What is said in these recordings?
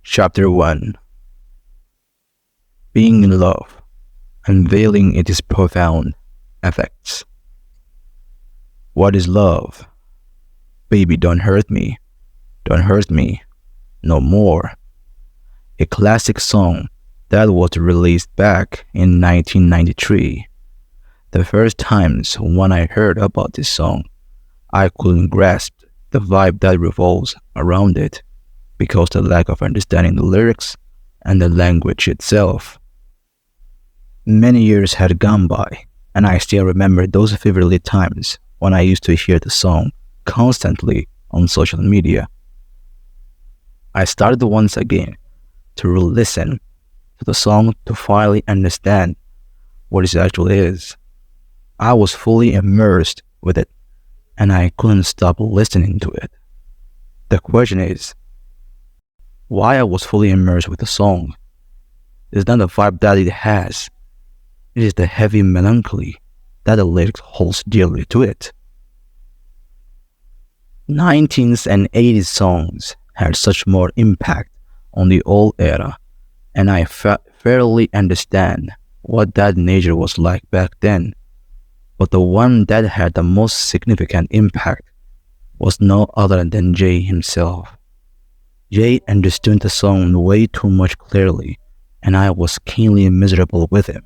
Chapter 1. Being in love, unveiling its profound effects. What is love? Baby, don't hurt me. Don't hurt me. No more. A classic song that was released back in 1993. The first times when I heard about this song, I couldn't grasp the vibe that revolves around it because the lack of understanding the lyrics and the language itself. Many years had gone by, and I still remember those vividly times when I used to hear the song constantly on social media. I started once again to listen to the song to finally understand what it actually is. I was fully immersed with it, and I couldn't stop listening to it. The question is, why I was fully immersed with the song? It's not the vibe that it has. It is the heavy melancholy that the lyrics holds dearly to it. 19th and 80s songs had such more impact on the old era, and I fairly understand what that nature was like back then. But the one that had the most significant impact was no other than Jay himself. Jay understood the song way too much clearly, and I was keenly miserable with him.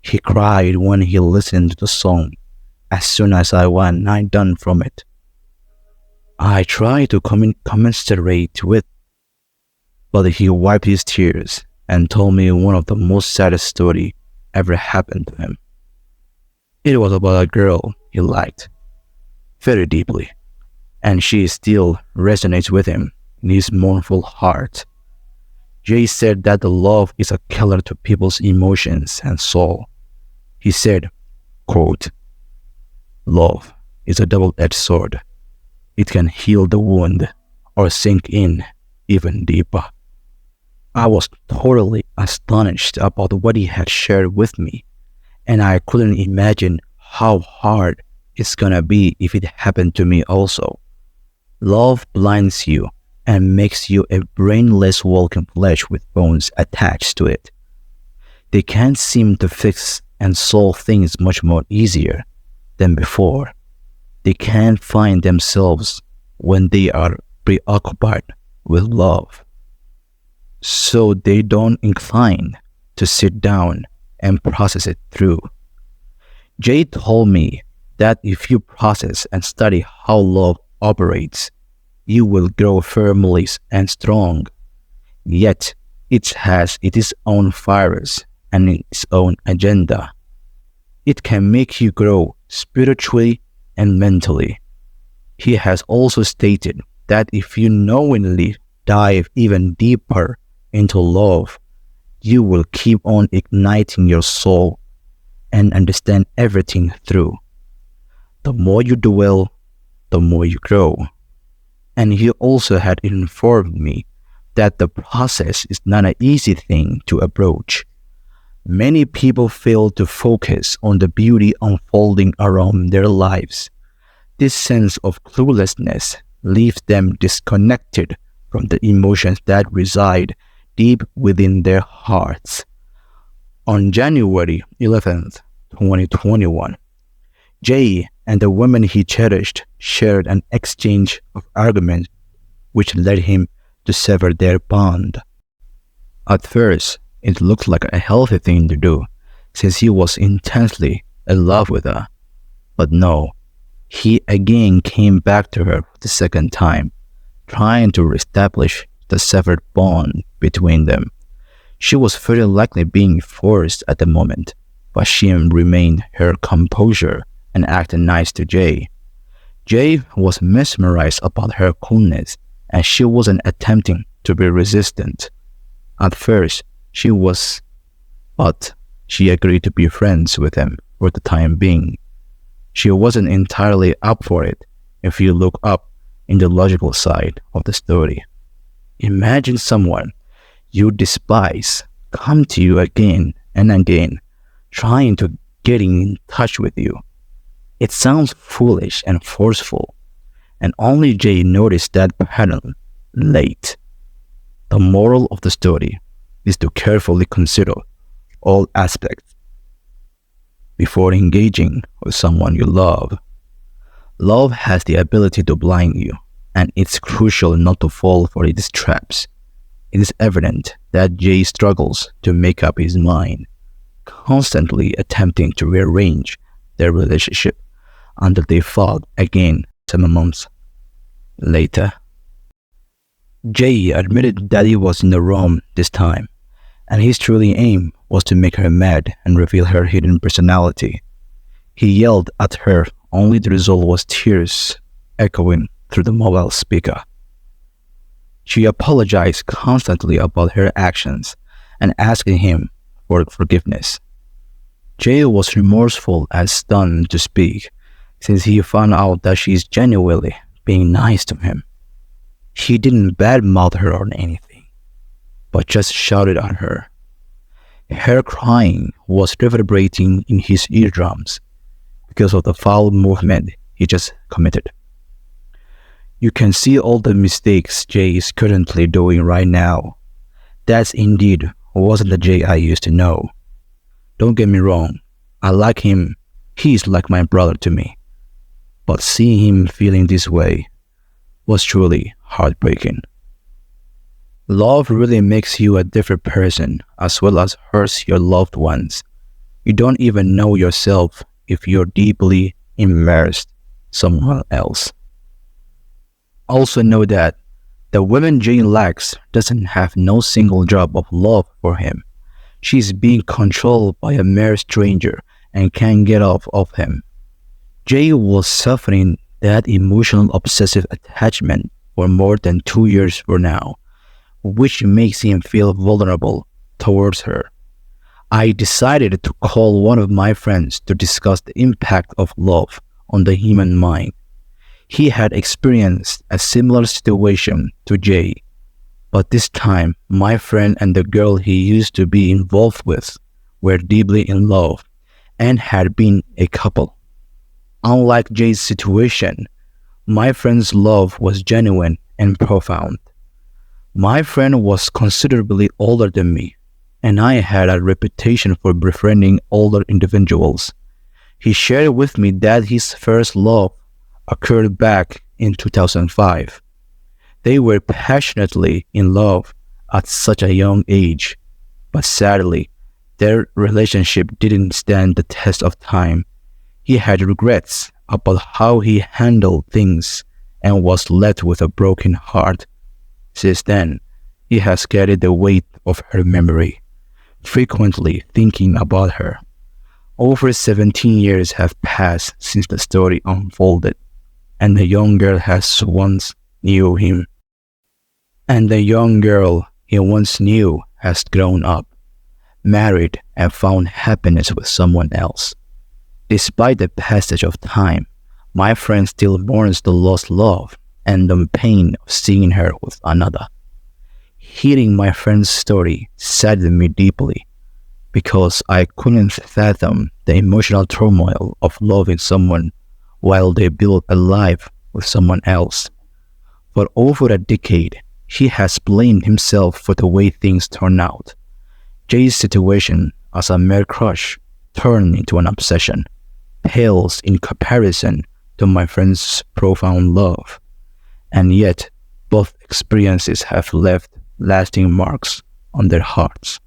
He cried when he listened to the song as soon as I was not done from it. I tried to commiserate with, but he wiped his tears and told me one of the most saddest stories ever happened to him. It was about a girl he liked very deeply, and she still resonates with him in his mournful heart. Jay said that the love is a killer to people's emotions and soul. He said, quote, "Love is a double-edged sword. It can heal the wound or sink in even deeper." I was totally astonished about what he had shared with me, and I couldn't imagine how hard it's gonna be if it happened to me also. Love blinds you and makes you a brainless walking flesh with bones attached to it. They can't seem to fix and solve things much more easier than before. They can't find themselves when they are preoccupied with love. So they don't incline to sit down and process it through. Jay told me that if you process and study how love operates, you will grow firmly and strong. Yet, it has its own fires and its own agenda. It can make you grow spiritually and mentally. He has also stated that if you knowingly dive even deeper into love, you will keep on igniting your soul and understand everything through. The more you dwell, the more you grow. And he also had informed me that the process is not an easy thing to approach. Many people fail to focus on the beauty unfolding around their lives. This sense of cluelessness leaves them disconnected from the emotions that reside deep within their hearts. On January 11th, 2021, Jay and the woman he cherished shared an exchange of arguments which led him to sever their bond. At first, it looked like a healthy thing to do since he was intensely in love with her. But no, he again came back to her for the second time, trying to reestablish the severed bond between them. She was very likely being forced at the moment, but she remained her composure and acted nice to Jay. Jay was mesmerized about her coolness, and she wasn't attempting to be resistant. At first, she was, but she agreed to be friends with him for the time being. She wasn't entirely up for it if you look up in the logical side of the story. Imagine someone you despise come to you again and again, trying to get in touch with you. It sounds foolish and forceful, and only Jay noticed that pattern late. The The moral of the story is to carefully consider all aspects before engaging with someone you love. Love has the ability to blind you, and it's crucial not to fall for its traps. It is evident that Jay struggles to make up his mind, constantly attempting to rearrange their relationship until they fought again 7 months later. Jay admitted that he was in the wrong this time, and his true aim was to make her mad and reveal her hidden personality. He yelled at her, only the result was tears echoing through the mobile speaker. She apologized constantly about her actions and asking him for forgiveness. Jay was remorseful and stunned to speak, since he found out that she is genuinely being nice to him. He didn't badmouth her or anything, but just shouted at her. Her crying was reverberating in his eardrums because of the foul movement he just committed. You can see all the mistakes Jay is currently doing right now. That's indeed wasn't the Jay I used to know. Don't get me wrong, I like him. He's like my brother to me. But seeing him feeling this way was truly heartbreaking. Love really makes you a different person as well as hurts your loved ones. You don't even know yourself if you're deeply immersed someone else. Also know that the woman Jay lacks doesn't have no single drop of love for him. She's being controlled by a mere stranger and can't get off of him. Jay was suffering that emotional obsessive attachment for more than 2 years for now, which makes him feel vulnerable towards her. I decided to call one of my friends to discuss the impact of love on the human mind. He had experienced a similar situation to Jay, but this time my friend and the girl he used to be involved with were deeply in love and had been a couple. Unlike Jay's situation, my friend's love was genuine and profound. My friend was considerably older than me, and I had a reputation for befriending older individuals. He shared with me that his first love occurred back in 2005. They were passionately in love at such a young age, but sadly, their relationship didn't stand the test of time. He had regrets about how he handled things and was left with a broken heart. Since then, he has carried the weight of her memory, frequently thinking about her. Over 17 years have passed since the story unfolded, and the young girl he once knew has grown up, married, and found happiness with someone else. Despite the passage of time, my friend still mourns the lost love and the pain of seeing her with another. Hearing my friend's story saddened me deeply because I couldn't fathom the emotional turmoil of loving someone while they build a life with someone else. For over a decade, he has blamed himself for the way things turned out. Jay's situation as a mere crush turned into an obsession, pales in comparison to my friend's profound love. And yet, both experiences have left lasting marks on their hearts.